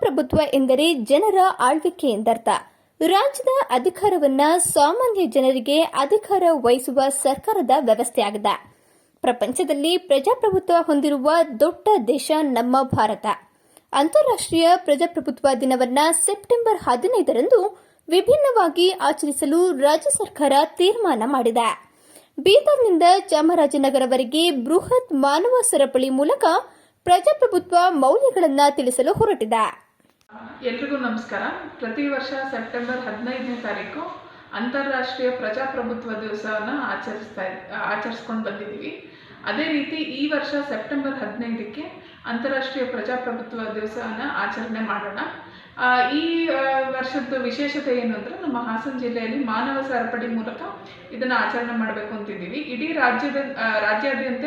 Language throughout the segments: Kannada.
ಪ್ರಜಾಪ್ರಭುತ್ವ ಎಂದರೆ ಜನರ ಆಳ್ವಿಕೆ ಎಂದರ್ಥ. ರಾಜ್ಯದ ಅಧಿಕಾರವನ್ನ ಸಾಮಾನ್ಯ ಜನರಿಗೆ ಅಧಿಕಾರ ವಹಿಸುವ ಸರ್ಕಾರದ ವ್ಯವಸ್ಥೆಯಾಗಿದೆ. ಪ್ರಪಂಚದಲ್ಲಿ ಪ್ರಜಾಪ್ರಭುತ್ವ ಹೊಂದಿರುವ ದೊಡ್ಡ ದೇಶ ನಮ್ಮ ಭಾರತ. ಅಂತಾರಾಷ್ಟ್ರೀಯ ಪ್ರಜಾಪ್ರಭುತ್ವ ದಿನವನ್ನ ಸೆಪ್ಟೆಂಬರ್ 15ರಂದು ವಿಭಿನ್ನವಾಗಿ ಆಚರಿಸಲು ರಾಜ್ಯ ಸರ್ಕಾರ ತೀರ್ಮಾನ ಮಾಡಿದೆ. ಬೀದರ್ನಿಂದ ಚಾಮರಾಜನಗರವರೆಗೆ ಬೃಹತ್ ಮಾನವ ಸರಪಳಿ ಮೂಲಕ ಪ್ರಜಾಪ್ರಭುತ್ವ ಮೌಲ್ಯಗಳನ್ನು ತಿಳಿಸಲು ಹೊರಟಿದೆ. ಎಲ್ರಿಗೂ ನಮಸ್ಕಾರ. ಪ್ರತಿ ವರ್ಷ ಸೆಪ್ಟೆಂಬರ್ 15ನೇ ತಾರೀಕು ಅಂತಾರಾಷ್ಟ್ರೀಯ ಪ್ರಜಾಪ್ರಭುತ್ವ ದಿವಸವನ್ನು ಆಚರಿಸ್ಕೊಂಡು ಬಂದಿದ್ದೀವಿ. ಅದೇ ರೀತಿ ಈ ವರ್ಷ ಸೆಪ್ಟೆಂಬರ್ 15ಕ್ಕೆ ಅಂತಾರಾಷ್ಟ್ರೀಯ ಪ್ರಜಾಪ್ರಭುತ್ವ ದಿವಸವನ್ನು ಆಚರಣೆ ಮಾಡೋಣ. ಈ ವರ್ಷದ ವಿಶೇಷತೆ ಏನು ಅಂದರೆ, ನಮ್ಮ ಹಾಸನ ಜಿಲ್ಲೆಯಲ್ಲಿ ಮಾನವ ಸರಪಳಿ ಮೂಲಕ ಇದನ್ನು ಆಚರಣೆ ಮಾಡಬೇಕು ಅಂತಿದ್ದೀವಿ. ಇಡೀ ರಾಜ್ಯಾದ್ಯಂತ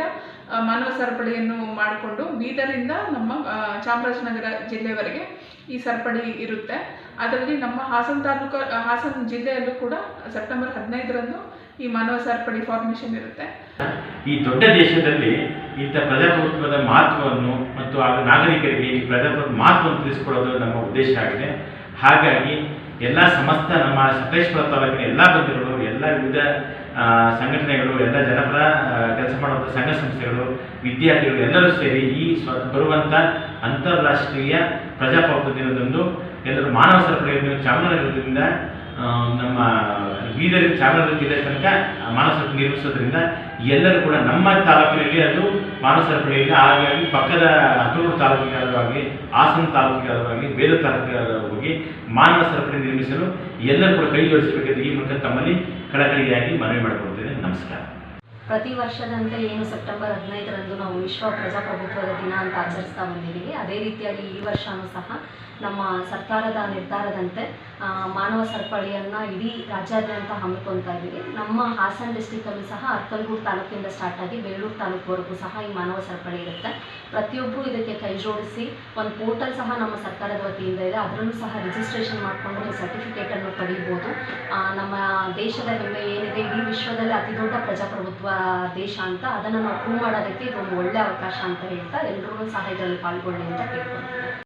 ಮಾನವ ಸರಪಳಿಯನ್ನು ಮಾಡಿಕೊಂಡು ಬೀದರಿಂದ ನಮ್ಮ ಚಾಮರಾಜನಗರ ಜಿಲ್ಲೆಯವರೆಗೆ ಈ ಸರಪಳಿ ಇರುತ್ತೆ. ಅದರಲ್ಲಿ ನಮ್ಮ ಹಾಸನ ಜಿಲ್ಲೆಯಲ್ಲೂ ಕೂಡ ಸೆಪ್ಟೆಂಬರ್ 15ರಂದು ಈ ಮಾನವ ಸರಪಳಿ ಫಾರ್ಮೇಷನ್ ಇರುತ್ತೆ. ಈ ದೊಡ್ಡ ದೇಶದಲ್ಲಿ ಇಂಥ ಪ್ರಜಾಪ್ರಭುತ್ವದ ಮಹತ್ವವನ್ನು ಮತ್ತು ನಾಗರಿಕರಿಗೆ ಈ ಪ್ರಜಾಪ್ರಭುತ್ವ ಮಹತ್ವವನ್ನು ತಿಳಿಸಿಕೊಡೋದು ನಮ್ಮ ಉದ್ದೇಶ ಆಗಿದೆ. ಹಾಗಾಗಿ ಎಲ್ಲ ಸಮಸ್ತ ನಮ್ಮ ಸಕಲೇಶ್ಪುರ ತಾಲೂಕಿನ ಎಲ್ಲ ಬಂಧುಗಳು, ಎಲ್ಲ ವಿವಿಧ ಸಂಘಟನೆಗಳು, ಎಲ್ಲ ಜನಪರ ಕೆಲಸ ಮಾಡುವಂಥ ಸಂಘ ಸಂಸ್ಥೆಗಳು, ವಿದ್ಯಾರ್ಥಿಗಳು ಎಲ್ಲರೂ ಸೇರಿ ಈ ಬರುವಂಥ ಅಂತಾರಾಷ್ಟ್ರೀಯ ಪ್ರಜಾಪ್ರಭುತ್ವ ದಿನದಂದು ಎಲ್ಲರೂ ಮಾನವ ಸರಪಳಿಯನ್ನು ಚಾಮರಾಜನಗರದಿಂದ ನಮ್ಮ ಬೀದರ್ ಚಾಮರಾಜನಗರ ಜಿಲ್ಲೆ ತನಕ ಮಾನವ ಸರಪಳಿ ನಿರ್ಮಿಸೋದ್ರಿಂದ ಎಲ್ಲರೂ ಕೂಡ ನಮ್ಮ ತಾಲೂಕಿನಲ್ಲಿ ಅದು ಮಾನವ ಸರಪಳಿಯಿಂದ, ಹಾಗಾಗಿ ಪಕ್ಕದ ಹತ್ತೂರು ತಾಲೂಕಿಗಾಗಲಿ, ಹಾಸನ ತಾಲೂಕಿಗಾಗಲಿ, ಬೇರೆ ತಾಲೂಕಿಗಾಗಿ ಮಾನವ ಸರಪಳಿ ನಿರ್ಮಿಸಲು ಎಲ್ಲರೂ ಕೂಡ ಕೈ ಜೋಡಿಸಬೇಕೆಂದು ಈ ಮೂಲಕ ತಮ್ಮಲ್ಲಿ ಕಳಕಳಿಯಾಗಿ ಮನವಿ ಮಾಡಿಕೊಳ್ತೇನೆ. ನಮಸ್ಕಾರ. ಪ್ರತಿ ವರ್ಷದಂತೆ ಏನು ಸೆಪ್ಟೆಂಬರ್ 15ರಂದು ನಾವು ವಿಶ್ವ ಪ್ರಜಾಪ್ರಭುತ್ವದ ದಿನ ಅಂತ ಆಚರಿಸ್ತಾ ಬಂದಿದ್ದೀವಿ, ಅದೇ ರೀತಿಯಾಗಿ ಈ ವರ್ಷವೂ ಸಹ ನಮ್ಮ ಸರ್ಕಾರದ ನಿರ್ಧಾರದಂತೆ ಮಾನವ ಸರಪಳಿಯನ್ನು ಇಡೀ ರಾಜ್ಯಾದ್ಯಂತ ಹಮ್ಮಿಕೊಳ್ತಾ ಇದ್ದೀವಿ. ನಮ್ಮ ಹಾಸನ ಡಿಸ್ಟಿಕಲ್ಲೂ ಸಹ ಅರ್ಕಲ್ಗೂಡು ತಾಲೂಕಿಂದ ಸ್ಟಾರ್ಟ್ ಆಗಿ ಬೇಲೂರು ತಾಲೂಕುವರೆಗೂ ಸಹ ಈ ಮಾನವ ಸರಪಳಿ ಇರುತ್ತೆ. ಪ್ರತಿಯೊಬ್ಬರು ಇದಕ್ಕೆ ಕೈ ಜೋಡಿಸಿ ಒಂದು ಪೋರ್ಟಲ್ ಸಹ ನಮ್ಮ ಸರ್ಕಾರದ ವತಿಯಿಂದ ಇದೆ, ಅದರಲ್ಲೂ ಸಹ ರಿಜಿಸ್ಟ್ರೇಷನ್ ಮಾಡಿಕೊಂಡು ಈ ಸರ್ಟಿಫಿಕೇಟನ್ನು ಪಡೀಬೋದು. ನಮ್ಮ ದೇಶದ ಹೆಮ್ಮೆ ಏನಿದೆ, ಇಡೀ ವಿಶ್ವದಲ್ಲಿ ಅತಿ ದೊಡ್ಡ ಪ್ರಜಾಪ್ರಭುತ್ವ ದೇಶ ಅಂತ, ಅದನ್ನು ನಾವು ಪ್ರೂವ್ ಮಾಡೋದಕ್ಕೆ ಇದೊಂದು ಒಳ್ಳೆಯ ಅವಕಾಶ ಅಂತ ಹೇಳ್ತಾ ಎಲ್ಲರೂ ಸಹ ಇದರಲ್ಲಿ ಪಾಲ್ಗೊಳ್ಳಿ ಅಂತ ಕೇಳ್ಕೊಳ್ತೀವಿ.